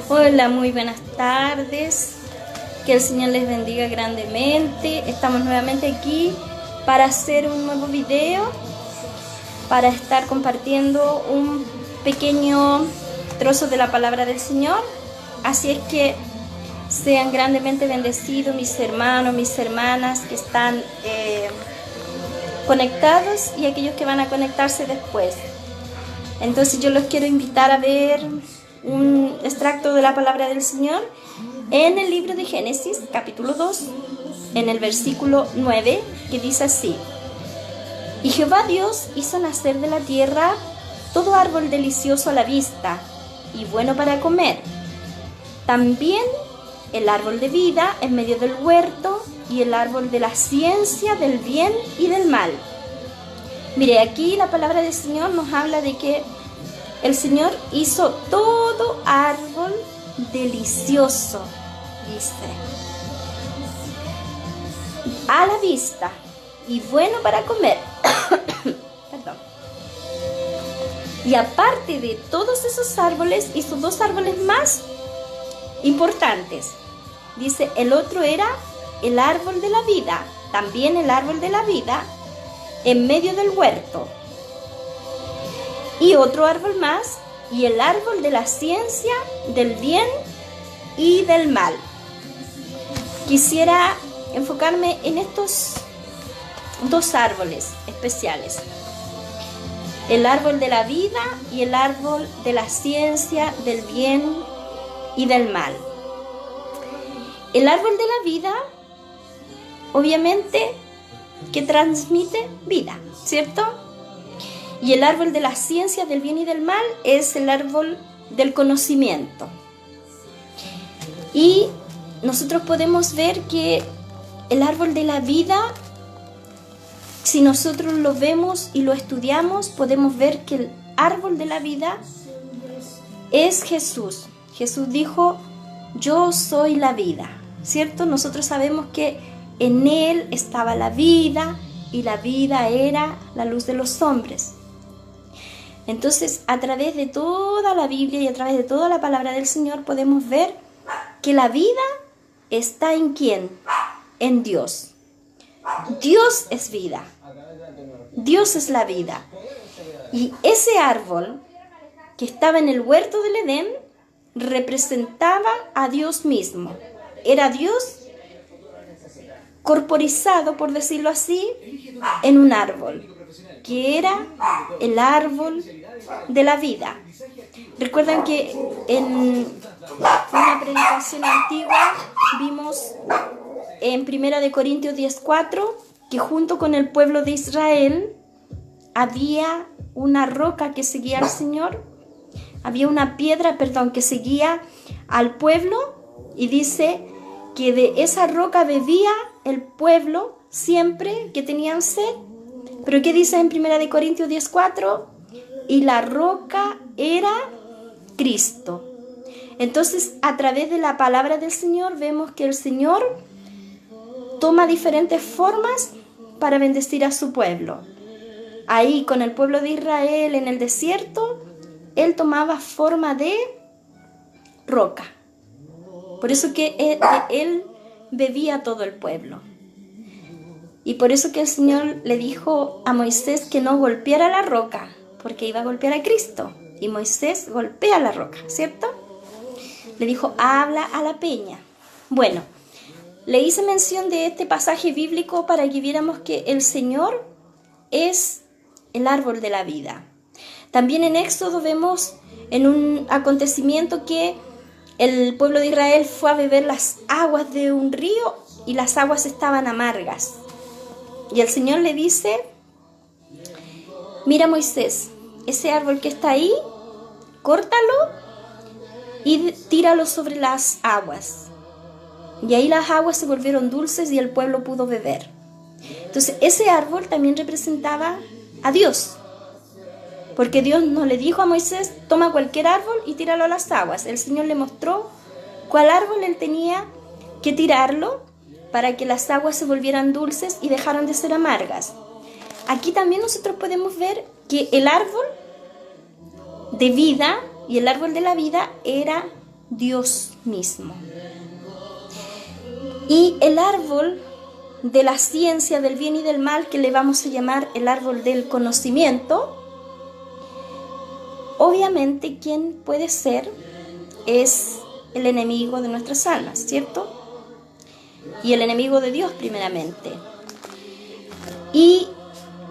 Hola, muy buenas tardes. Que el Señor les bendiga grandemente. Estamos nuevamente aquí para hacer un nuevo video, para estar compartiendo un pequeño trozo de la palabra del Señor. Así es que sean grandemente bendecidos mis hermanos, mis hermanas que están conectados y aquellos que van a conectarse después. Entonces yo los quiero invitar a ver un extracto de la palabra del Señor en el libro de Génesis, capítulo 2, en el versículo 9, que dice así: Y Jehová Dios hizo nacer de la tierra todo árbol delicioso a la vista y bueno para comer, también el árbol de vida en medio del huerto y el árbol de la ciencia del bien y del mal. Mire, aquí la palabra del Señor nos habla de que el Señor hizo todo árbol delicioso, dice, a la vista y bueno para comer. Perdón. Y aparte de todos esos árboles, hizo dos árboles más importantes. Dice, el otro era el árbol de la vida, también el árbol de la vida en medio del huerto. Y otro árbol más, y el árbol de la ciencia del bien y del mal. Quisiera enfocarme en estos dos árboles especiales: el árbol de la vida y el árbol de la ciencia del bien y del mal. El árbol de la vida, obviamente, que transmite vida, ¿cierto? Y el árbol de la ciencia del bien y del mal es el árbol del conocimiento. Y nosotros podemos ver que el árbol de la vida, si nosotros lo vemos y lo estudiamos, podemos ver que el árbol de la vida es Jesús. Jesús dijo, yo soy la vida, ¿cierto? Nosotros sabemos que en Él estaba la vida y la vida era la luz de los hombres. Entonces, a través de toda la Biblia y a través de toda la palabra del Señor podemos ver que la vida está ¿en quién? En Dios. Dios es vida. Dios es la vida. Y ese árbol que estaba en el huerto del Edén representaba a Dios mismo. Era Dios corporizado, por decirlo así, en un árbol, que era el árbol de la vida. Recuerdan que en una predicación antigua vimos en 1 Corintios 10:4 que junto con el pueblo de Israel había una roca que seguía al Señor, había una piedra, que seguía al pueblo, y dice que de esa roca bebía el pueblo siempre que tenían sed. Pero ¿qué dice en 1 Corintios 10:4? Y la roca era Cristo. Entonces, a través de la palabra del Señor vemos que el Señor toma diferentes formas para bendecir a su pueblo. Ahí con el pueblo de Israel en el desierto, Él tomaba forma de roca. Por eso que Él bebía todo el pueblo. Y por eso que el Señor le dijo a Moisés que no golpeara la roca, porque iba a golpear a Cristo. Y Moisés golpea la roca, ¿cierto? Le dijo, habla a la peña. Bueno, le hice mención de este pasaje bíblico para que viéramos que el Señor es el árbol de la vida. También en Éxodo vemos en un acontecimiento que el pueblo de Israel fue a beber las aguas de un río y las aguas estaban amargas. Y el Señor le dice, mira Moisés, ese árbol que está ahí, córtalo y tíralo sobre las aguas. Y ahí las aguas se volvieron dulces y el pueblo pudo beber. Entonces ese árbol también representaba a Dios. Porque Dios no le dijo a Moisés, toma cualquier árbol y tíralo a las aguas. El Señor le mostró cuál árbol él tenía que tirarlo para que las aguas se volvieran dulces y dejaran de ser amargas. Aquí también nosotros podemos ver que el árbol de vida y el árbol de la vida era Dios mismo. Y el árbol de la ciencia del bien y del mal, que le vamos a llamar el árbol del conocimiento, obviamente quien puede ser es el enemigo de nuestras almas, ¿cierto? Y el enemigo de Dios primeramente. ¿Y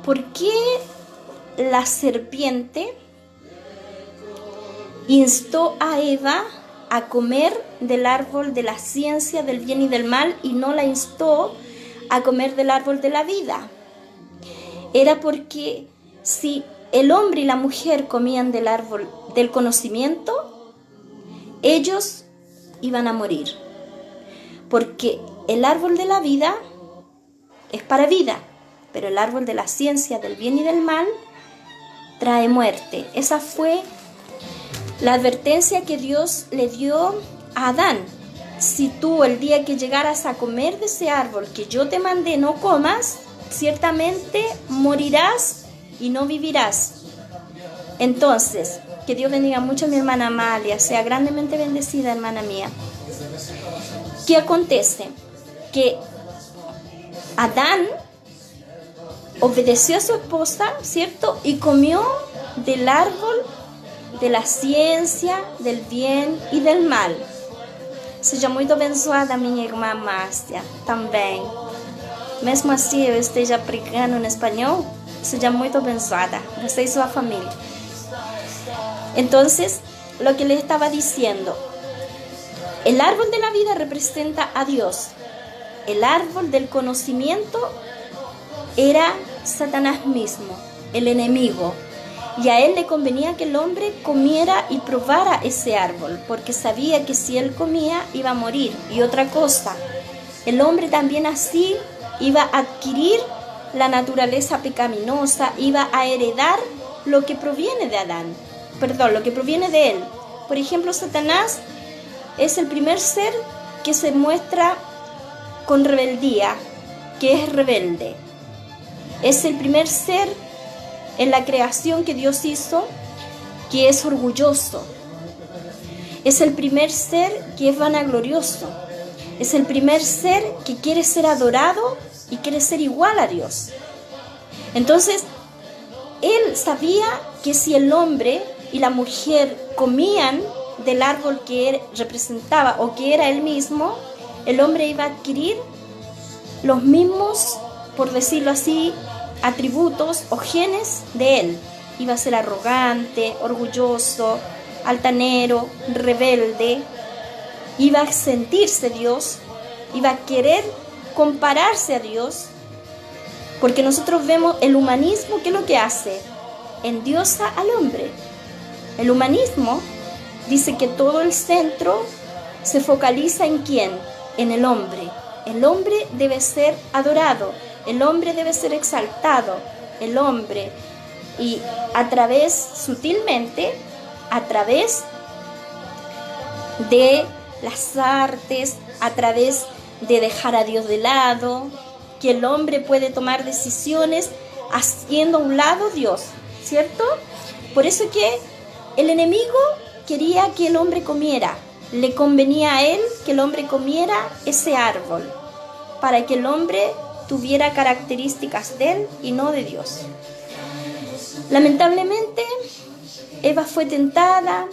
por qué la serpiente instó a Eva a comer del árbol de la ciencia del bien y del mal y no la instó a comer del árbol de la vida? Era porque si el hombre y la mujer comían del árbol del conocimiento, ellos iban a morir. Porque el árbol de la vida es para vida, pero el árbol de la ciencia del bien y del mal trae muerte. Esa fue la advertencia que Dios le dio a Adán. Si tú el día que llegaras a comer de ese árbol que yo te mandé no comas, ciertamente morirás y no vivirás. Entonces, que Dios bendiga mucho a mi hermana Amalia, sea grandemente bendecida, hermana mía. ¿Qué acontece? Que Adán obedeció a su esposa, ¿cierto? Y comió del árbol de la ciencia del bien e del mal. Seja muito abençoada, minha irmã Márcia, também. Mesmo assim eu esteja pregando em espanhol, seja muito abençoada, você y su familia. Entonces, lo que le estaba diciendo, el árbol de la vida representa a Dios. El árbol del conocimiento era Satanás mismo, el enemigo. Y a él le convenía que el hombre comiera y probara ese árbol, porque sabía que si él comía iba a morir. Y otra cosa, el hombre también así iba a adquirir la naturaleza pecaminosa, iba a heredar lo que proviene de Adán, lo que proviene de él. Por ejemplo, Satanás es el primer ser que se muestra con rebeldía, que es rebelde. Es el primer ser en la creación que Dios hizo, que es orgulloso. Es el primer ser que es vanaglorioso. Es el primer ser que quiere ser adorado y quiere ser igual a Dios. Entonces, él sabía que si el hombre y la mujer comían del árbol que él representaba o que era él mismo, el hombre iba a adquirir los mismos, por decirlo así, atributos o genes de él. Iba a ser arrogante, orgulloso, altanero, rebelde. Iba a sentirse Dios, iba a querer compararse a Dios, porque nosotros vemos el humanismo, ¿qué es lo que hace? Endiosa al hombre. El humanismo dice que todo el centro se focaliza en ¿quién? En el hombre. El hombre debe ser adorado. El hombre debe ser exaltado, el hombre, y sutilmente, a través de las artes, a través de dejar a Dios de lado, que el hombre puede tomar decisiones haciendo a un lado Dios, ¿cierto? Por eso que el enemigo quería que el hombre comiera, le convenía a él que el hombre comiera ese árbol, para que el hombre tuviera características de él y no de Dios. Lamentablemente, Eva fue tentada,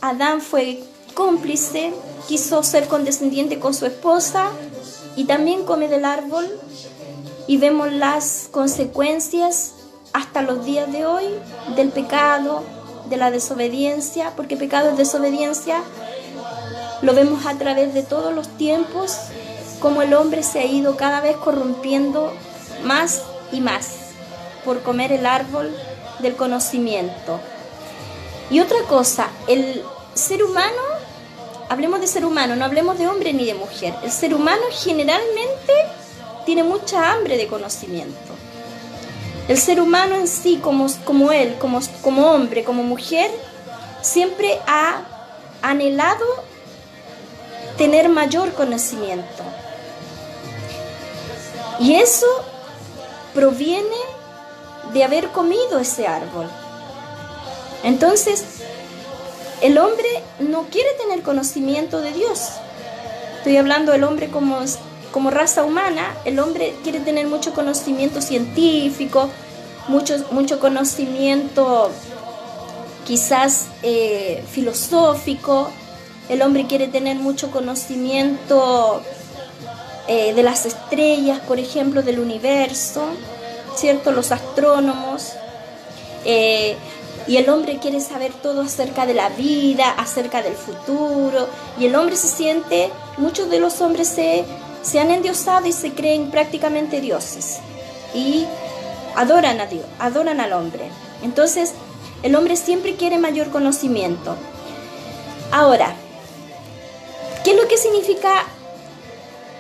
Adán fue cómplice, quiso ser condescendiente con su esposa y también come del árbol, y vemos las consecuencias hasta los días de hoy del pecado, de la desobediencia, porque pecado es desobediencia. Lo vemos a través de todos los tiempos, como el hombre se ha ido cada vez corrompiendo más y más por comer el árbol del conocimiento. Y otra cosa, el ser humano, hablemos de ser humano, no hablemos de hombre ni de mujer. El ser humano generalmente tiene mucha hambre de conocimiento. El ser humano en sí, como hombre, como mujer, siempre ha anhelado tener mayor conocimiento. Y eso proviene de haber comido ese árbol. Entonces, el hombre no quiere tener conocimiento de Dios. Estoy hablando del hombre como raza humana. El hombre quiere tener mucho conocimiento científico, mucho conocimiento quizás filosófico. El hombre quiere tener mucho conocimiento de las estrellas, por ejemplo, del universo, ¿cierto? Los astrónomos. Y el hombre quiere saber todo acerca de la vida, acerca del futuro. Y el hombre se siente, muchos de los hombres se han endiosado y se creen prácticamente dioses. Y adoran a Dios, adoran al hombre. Entonces, el hombre siempre quiere mayor conocimiento. Ahora, ¿qué es lo que significa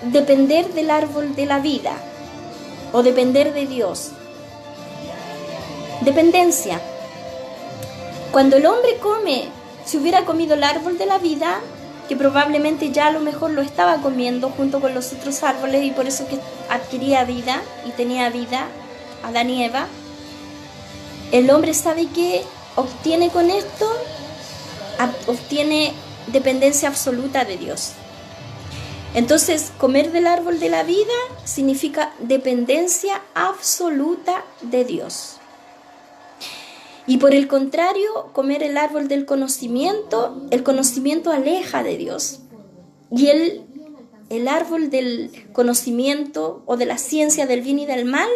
depender del árbol de la vida o depender de Dios? Dependencia. Cuando el hombre come, si hubiera comido el árbol de la vida, que probablemente ya a lo mejor lo estaba comiendo junto con los otros árboles y por eso que adquiría vida y tenía vida, Adán y Eva, el hombre sabe que obtiene con esto, obtiene dependencia absoluta de Dios. Entonces, comer del árbol de la vida significa dependencia absoluta de Dios. Y por el contrario, comer el árbol del conocimiento, el conocimiento aleja de Dios. Y el árbol del conocimiento o de la ciencia del bien y del mal,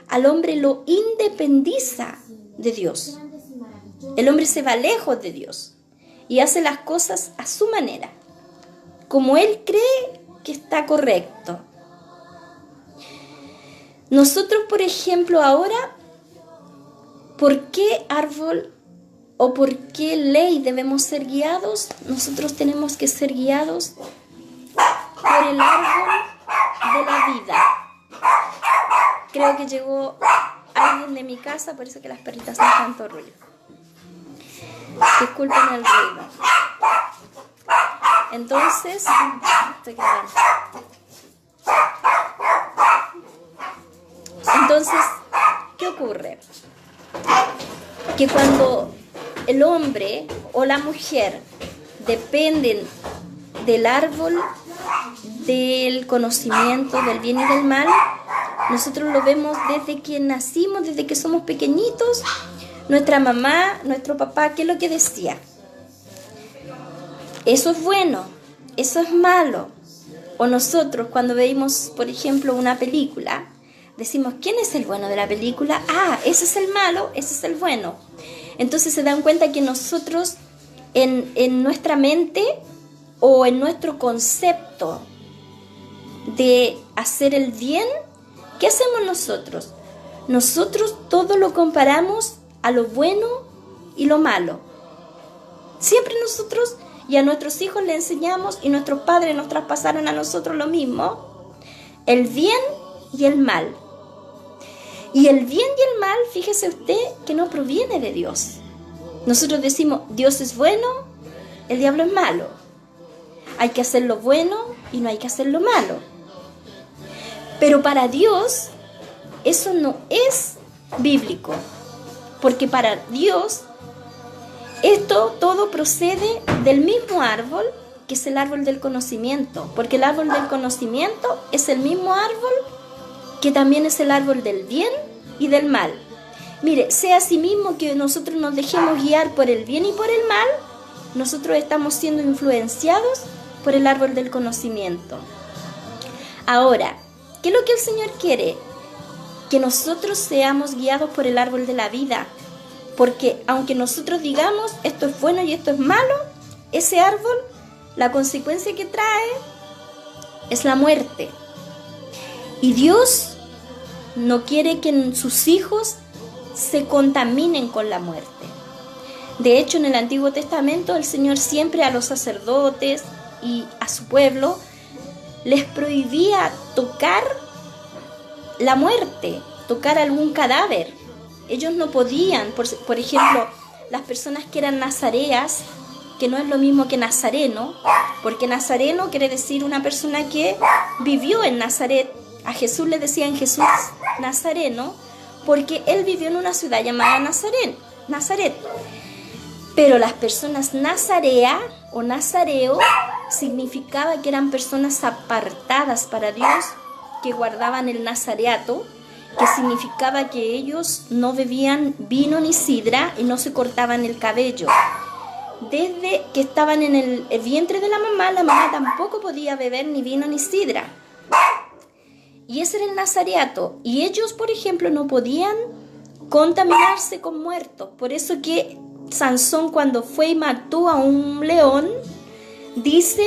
al hombre lo independiza de Dios. El hombre se va lejos de Dios y hace las cosas a su manera, como él cree que está correcto. Nosotros, por ejemplo, ahora, ¿por qué árbol o por qué ley debemos ser guiados? Nosotros tenemos que ser guiados por el árbol de la vida. Creo que llegó alguien de mi casa, por eso que las perritas hacen tanto ruido. Disculpen el ruido. Entonces, ¿qué ocurre? Que cuando el hombre o la mujer dependen del árbol del conocimiento del bien y del mal, nosotros lo vemos desde que nacimos, desde que somos pequeñitos. Nuestra mamá, nuestro papá, ¿qué es lo que decía? Eso es bueno, eso es malo. O nosotros cuando veíamos, por ejemplo, una película, decimos, ¿quién es el bueno de la película? Ah, ese es el malo, ese es el bueno. Entonces se dan cuenta que nosotros en nuestra mente o en nuestro concepto de hacer el bien, ¿qué hacemos nosotros? Nosotros todo lo comparamos a lo bueno y lo malo. Siempre nosotros y a nuestros hijos le enseñamos y nuestros padres nos traspasaron a nosotros lo mismo, el bien y el mal. Y el bien y el mal, fíjese usted, que no proviene de Dios. Nosotros decimos, Dios es bueno, el diablo es malo. Hay que hacer lo bueno y no hay que hacer lo malo. Pero para Dios, eso no es bíblico. Porque para Dios, esto todo procede del mismo árbol, que es el árbol del conocimiento. Porque el árbol del conocimiento es el mismo árbol que también es el árbol del bien y del mal. Mire, sea así mismo que nosotros nos dejemos guiar por el bien y por el mal, nosotros estamos siendo influenciados por el árbol del conocimiento. Ahora, ¿qué es lo que el Señor quiere? Que nosotros seamos guiados por el árbol de la vida. Porque aunque nosotros digamos esto es bueno y esto es malo, ese árbol, la consecuencia que trae es la muerte. Y Dios no quiere que sus hijos se contaminen con la muerte. De hecho, en el Antiguo Testamento, el Señor siempre a los sacerdotes y a su pueblo les prohibía tocar la muerte, tocar algún cadáver. Ellos no podían, por ejemplo, las personas que eran nazareas, que no es lo mismo que nazareno, porque nazareno quiere decir una persona que vivió en Nazaret. A Jesús le decían Jesús Nazareno, porque él vivió en una ciudad llamada Nazaret. Pero las personas nazarea o nazareo significaba que eran personas apartadas para Dios, que guardaban el nazareato, que significaba que ellos no bebían vino ni sidra y no se cortaban el cabello. Desde que estaban en el vientre de la mamá tampoco podía beber ni vino ni sidra. Y ese era el nazareato. Y ellos, por ejemplo, no podían contaminarse con muertos. Por eso que Sansón, cuando fue y mató a un león, dice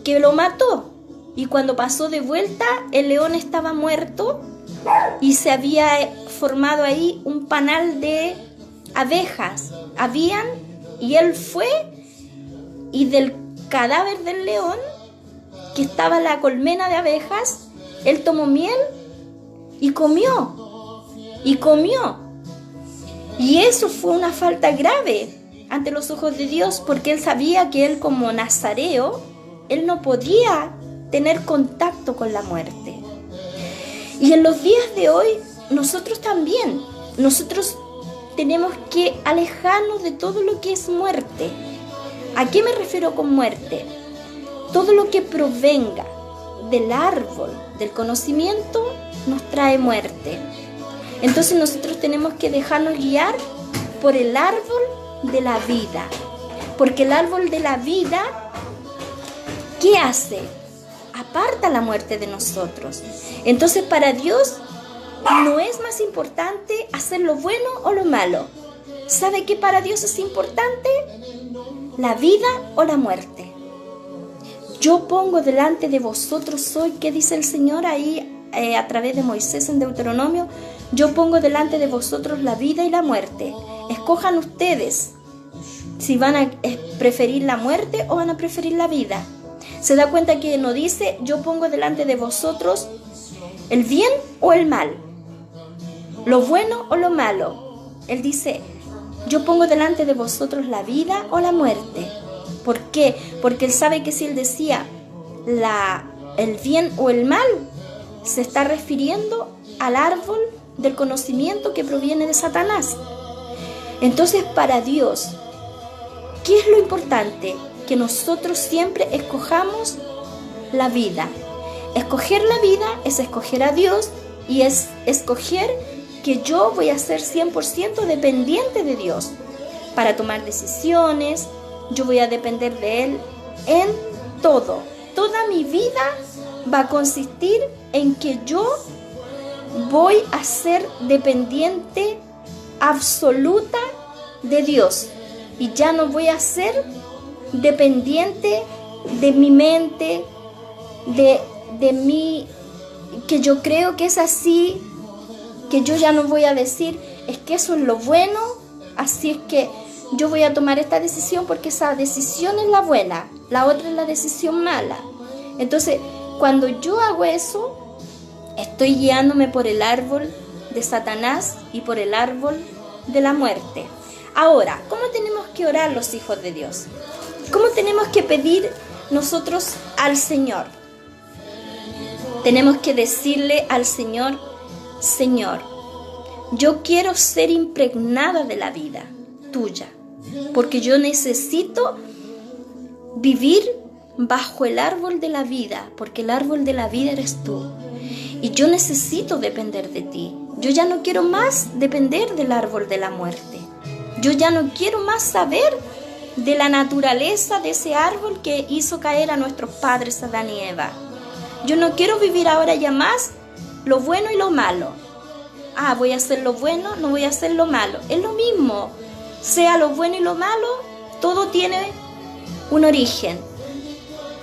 que lo mató. Y cuando pasó de vuelta, el león estaba muerto y se había formado ahí un panal de abejas. Y él fue y del cadáver del león, que estaba la colmena de abejas, él tomó miel y comió. Y eso fue una falta grave ante los ojos de Dios, porque él sabía que él, como nazareo, él no podía tener contacto con la muerte. Y en los días de hoy, nosotros también, tenemos que alejarnos de todo lo que es muerte. ¿A qué me refiero con muerte? Todo lo que provenga del árbol del conocimiento nos trae muerte. Entonces nosotros tenemos que dejarnos guiar por el árbol de la vida. Porque el árbol de la vida, ¿qué hace? Aparta la muerte de nosotros. Entonces para Dios no es más importante hacer lo bueno o lo malo. ¿Sabe qué para Dios es importante? La vida o la muerte. Yo pongo delante de vosotros hoy, ¿qué dice el Señor ahí a través de Moisés en Deuteronomio? Yo pongo delante de vosotros la vida y la muerte. Escojan ustedes si van a preferir la muerte o van a preferir la vida. Se da cuenta que no dice yo pongo delante de vosotros el bien o el mal, lo bueno o lo malo. Él dice yo pongo delante de vosotros la vida o la muerte. ¿Por qué? Porque él sabe que si él decía el bien o el mal, se está refiriendo al árbol del conocimiento que proviene de Satanás. Entonces, para Dios, ¿qué es lo importante? Que nosotros siempre escojamos la vida. Escoger la vida es escoger a Dios y es escoger que yo voy a ser 100% dependiente de Dios para tomar decisiones. Yo voy a depender de Él en todo. Toda mi vida va a consistir en que yo voy a ser dependiente absoluta de Dios. Y ya no voy a ser dependiente de mi mente, de mí, que yo creo que es así, que yo ya no voy a decir, es que eso es lo bueno, así es que yo voy a tomar esta decisión porque esa decisión es la buena, la otra es la decisión mala. Entonces, cuando yo hago eso, estoy guiándome por el árbol de Satanás y por el árbol de la muerte. Ahora, ¿cómo tenemos que orar los hijos de Dios? ¿Cómo tenemos que pedir nosotros al Señor? Tenemos que decirle al Señor, Señor, yo quiero ser impregnada de la vida tuya, porque yo necesito vivir bajo el árbol de la vida, porque el árbol de la vida eres tú. Y yo necesito depender de ti. Yo ya no quiero más depender del árbol de la muerte. Yo ya no quiero más saber de la naturaleza de ese árbol que hizo caer a nuestros padres Adán y Eva. Yo no quiero vivir ahora ya más lo bueno y lo malo. Voy a hacer lo bueno, no voy a hacer lo malo. Es lo mismo. Sea lo bueno y lo malo, todo tiene un origen.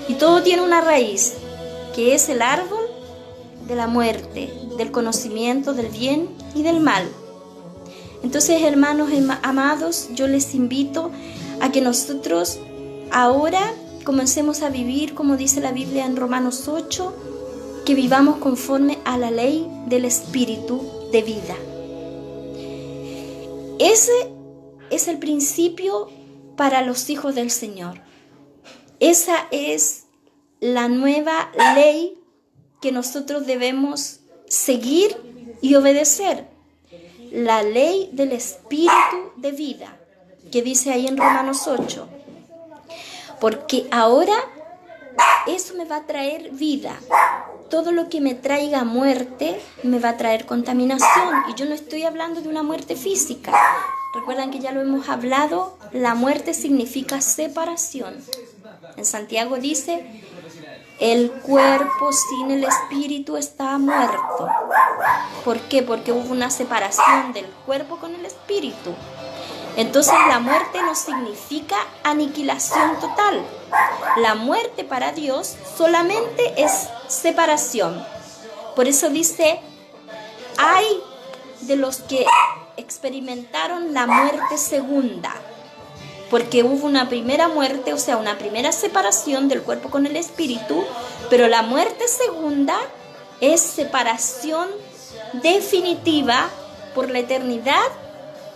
Y todo tiene una raíz, que es el árbol de la muerte, del conocimiento del bien y del mal. Entonces, hermanos amados, yo les invito a que nosotros ahora comencemos a vivir, como dice la Biblia en Romanos 8, que vivamos conforme a la ley del Espíritu de vida. Ese es el principio para los hijos del Señor. Esa es la nueva ley que nosotros debemos seguir y obedecer. La ley del Espíritu de vida. que dice ahí en Romanos 8. Porque ahora eso me va a traer vida. Todo lo que me traiga muerte me va a traer contaminación. Y yo no estoy hablando de una muerte física. Recuerdan que ya lo hemos hablado, la muerte significa separación. En Santiago dice, el cuerpo sin el espíritu está muerto. ¿Por qué? Porque hubo una separación del cuerpo con el espíritu. Entonces la muerte no significa aniquilación total. La muerte para Dios solamente es separación. Por eso dice, hay de los que experimentaron la muerte segunda. Porque hubo una primera muerte, o sea, una primera separación del cuerpo con el espíritu, pero la muerte segunda es separación definitiva por la eternidad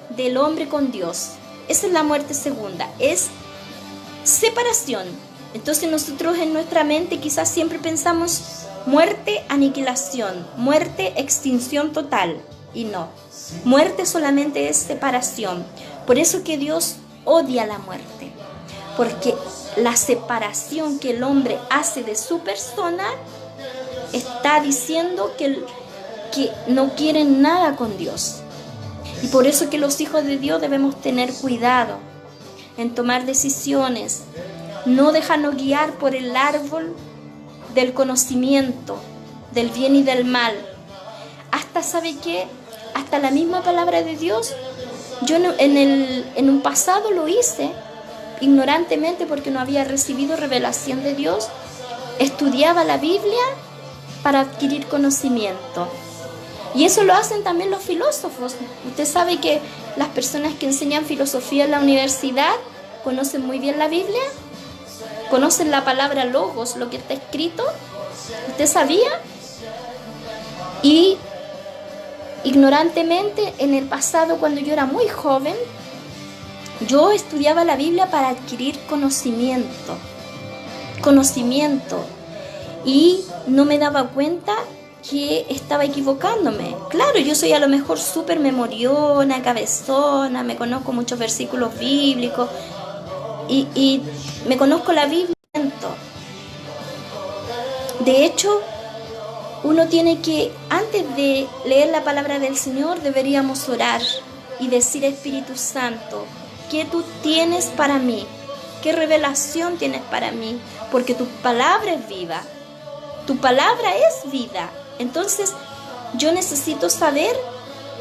del hombre con Dios. Esa es la muerte segunda, es separación. Entonces nosotros en nuestra mente quizás siempre pensamos muerte, aniquilación, muerte, extinción total, y no, muerte solamente es separación. Por eso que Dios odia la muerte, porque la separación que el hombre hace de su persona está diciendo que no quieren nada con Dios. Y por eso que los hijos de Dios debemos tener cuidado en tomar decisiones, no dejarnos guiar por el árbol del conocimiento, del bien y del mal. Hasta, ¿sabe qué? Hasta la misma palabra de Dios, yo en un pasado lo hice ignorantemente porque no había recibido revelación de Dios. Estudiaba la Biblia para adquirir conocimiento. Y eso lo hacen también los filósofos. Usted sabe que las personas que enseñan filosofía en la universidad conocen muy bien la Biblia, conocen la palabra logos, lo que está escrito. ¿Usted sabía? Y ignorantemente en el pasado, cuando yo era muy joven, yo estudiaba la Biblia para adquirir conocimiento, y no me daba cuenta que estaba equivocándome. Claro, yo soy a lo mejor súper memoriona, cabezona, me conozco muchos versículos bíblicos y me conozco la Biblia. De hecho, uno tiene que, antes de leer la palabra del Señor, deberíamos orar y decir: Espíritu Santo, ¿qué tú tienes para mí? ¿Qué revelación tienes para mí? Porque tu palabra es viva. Tu palabra es vida. Entonces, yo necesito saber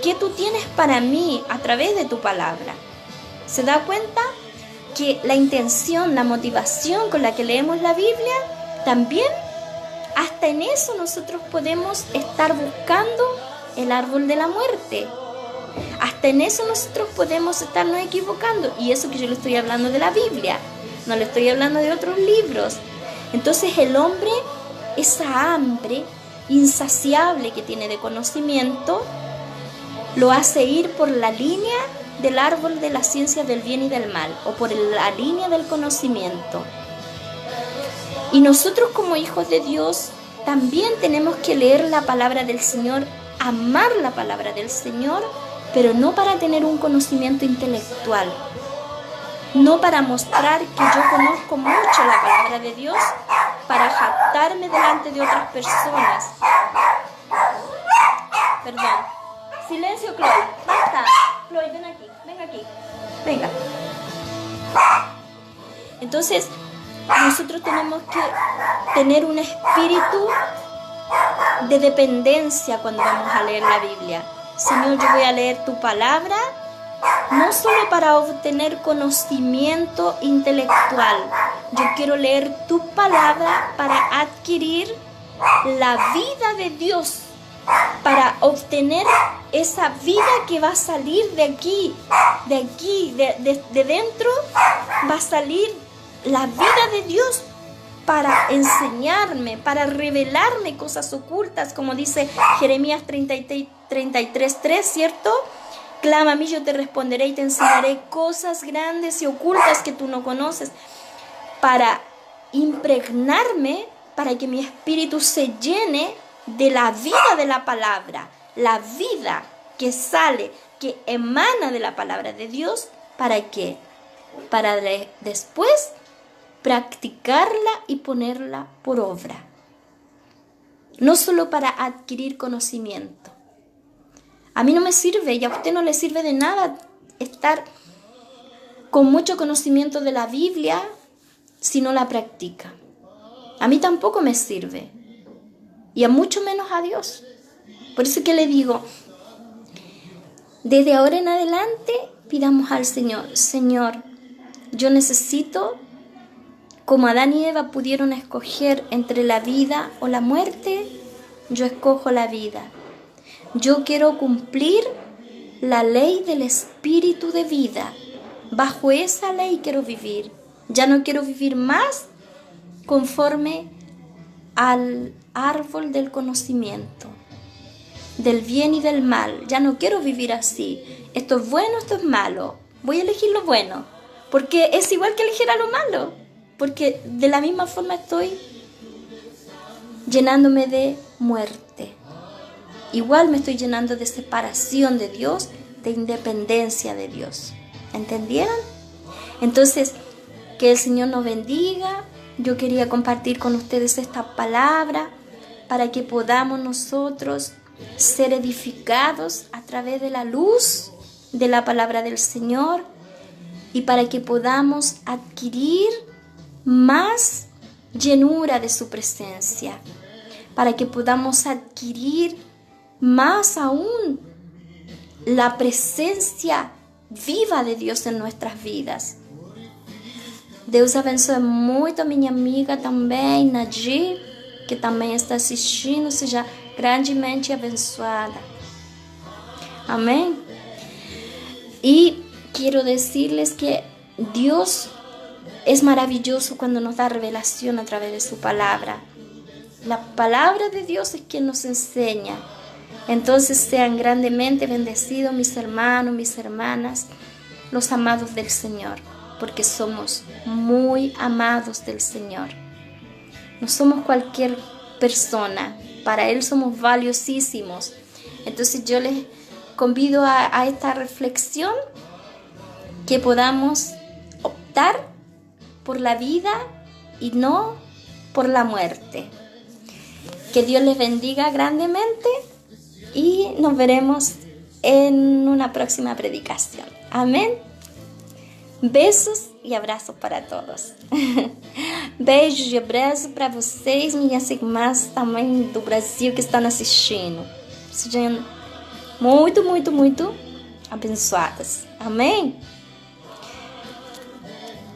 qué tú tienes para mí a través de tu palabra. ¿Se da cuenta que la intención, la motivación con la que leemos la Biblia, también hasta en eso nosotros podemos estar buscando el árbol de la muerte? Hasta en eso nosotros podemos estarnos equivocando. Y eso que yo le estoy hablando de la Biblia, no le estoy hablando de otros libros. Entonces el hombre, esa hambre insaciable que tiene de conocimiento, lo hace ir por la línea del árbol de la ciencia del bien y del mal, o por la línea del conocimiento. Y nosotros como hijos de Dios también tenemos que leer la palabra del Señor, amar la palabra del Señor, pero no para tener un conocimiento intelectual, no para mostrar que yo conozco mucho la palabra de Dios, para jactarme delante de otras personas. Perdón. Silencio, Chloe. Basta. Chloe, ven aquí. Venga aquí. Venga. Entonces, nosotros tenemos que tener un espíritu de dependencia cuando vamos a leer la Biblia. Señor, yo voy a leer tu palabra, no solo para obtener conocimiento intelectual. Yo quiero leer tu palabra para adquirir la vida de Dios, para obtener esa vida que va a salir de aquí, de dentro, va a salir la vida de Dios para enseñarme, para revelarme cosas ocultas, como dice Jeremías 33:3, ¿cierto? Clama a mí, yo te responderé y te enseñaré cosas grandes y ocultas que tú no conoces, para impregnarme, para que mi espíritu se llene de la vida de la palabra, la vida que sale, que emana de la palabra de Dios, ¿Para qué? Para después practicarla y ponerla por obra. No solo para adquirir conocimiento. A mí no me sirve y a usted no le sirve de nada estar con mucho conocimiento de la Biblia si no la practica. A mí tampoco me sirve. Y a mucho menos a Dios. Por eso que le digo, desde ahora en adelante pidamos al Señor, Señor, yo necesito, como Adán y Eva pudieron escoger entre la vida o la muerte, yo escojo la vida. Yo quiero cumplir la ley del espíritu de vida. Bajo esa ley quiero vivir. Ya no quiero vivir más conforme al árbol del conocimiento, del bien y del mal. Ya no quiero vivir así. Esto es bueno, esto es malo. Voy a elegir lo bueno, porque es igual que elegir a lo malo, porque de la misma forma estoy llenándome de muerte. Igual me estoy llenando de separación de Dios, de independencia de Dios. ¿Entendieron? Entonces, que el Señor nos bendiga. Yo quería compartir con ustedes esta palabra para que podamos nosotros ser edificados a través de la luz de la palabra del Señor y para que podamos adquirir más llenura de su presencia, para que podamos adquirir más aún la presencia viva de Deus em nossas vidas. Deus abençoe muito a minha amiga também, Nadir, que também está assistindo, seja grandemente abençoada. Amém? E quero decirles que Deus es maravilloso cuando nos da revelación a través de su palabra. La palabra de Dios es quien nos enseña. Entonces sean grandemente bendecidos mis hermanos, mis hermanas, los amados del Señor, porque somos muy amados del Señor. No somos cualquier persona, para Él somos valiosísimos. Entonces yo les convido a esta reflexión, que podamos optar por la vida y no por la muerte. Que Dios les bendiga grandemente y nos veremos en una próxima predicación. Amén. Besos e abraços para todos. Beijos e abraços para vocês, minhas irmãs também do Brasil que estão assistindo. Sejam muito, muito, muito abençoadas. Amém?